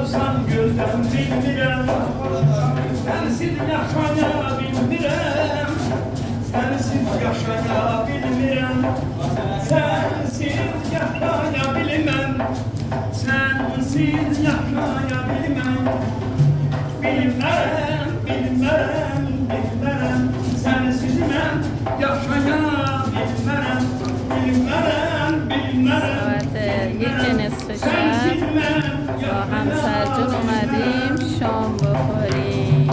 olsan gözden bilmirəm. Sensiz yaşaya bilmirəm. Sensiz yaşaya bilmirəm. Sensiz yaşaya bilmem. Sensiz yaşaya bilmem. Bilmem, bilmem, bilmem. Sensiz mən yaşaya bilmem. Bilmem, bilmem. یک نصف شب با همسرجون اومدیم شام بخوریم.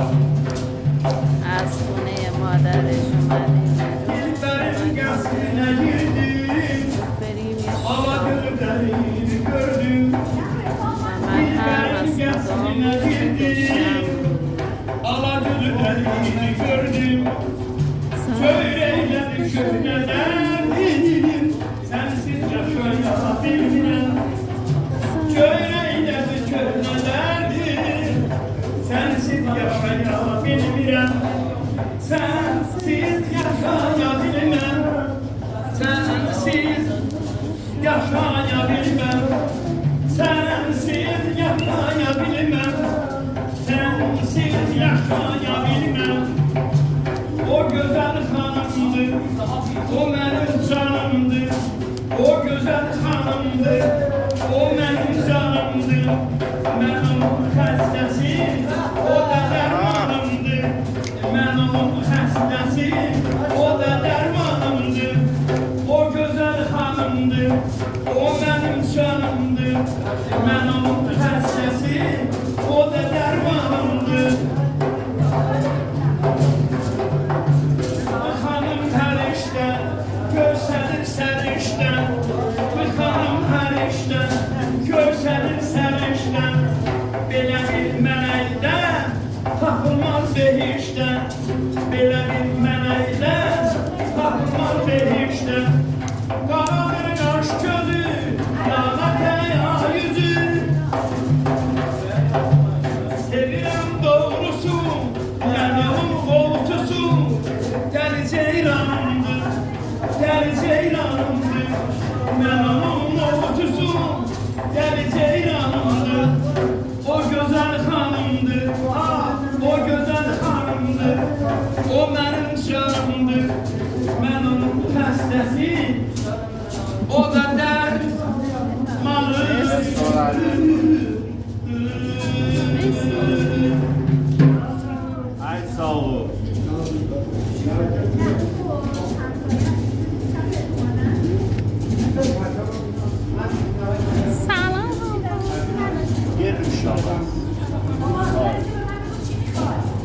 از خونه مادرش اومدیم بریم یه شام و من هم از خدام گشتم. Sensiz yaşaya bilmirəm. Köynəklədi köhnələrdir. Sensiz yaşaya bilmirəm. Sensiz yaşaya bilmem. Sensiz yaşaya bilmem. Sensiz yaşaya bilmem. Sensiz yaşaya bilmem. O güzel hanımdır, o benim canımdır. O güzel hanımdır, o benim canımdır. Ben onun xəstəsi, o da dərmanımdır. Ben onun xəstəsi, o da dərmanımdır. O güzel hanımdır, o benim canımdır. Ben onun xəstəsi, o da dərmanımdır. Hanım her işte, gösterir serişten. Hanım her işte, gösterir serişten. Belə bir mələkdən tapılmaz behişdən. Belə bir mələkdən tapılmaz behişdən. Qara bir qaş gözü, yana təya yüzü. Sevirəm doğrusu, yanımın qoltusu. Gəl ceyranımdır, gəl ceyranımdır. Mən onun oğutusu, gəl ceyranımdır. O gözəl xanımdır, o gözəl xanımdır. O mənim canımdır, mən onun xəstəsi. O da dərmanıdır. Ay sağ olun. سلام Gelin inşallah.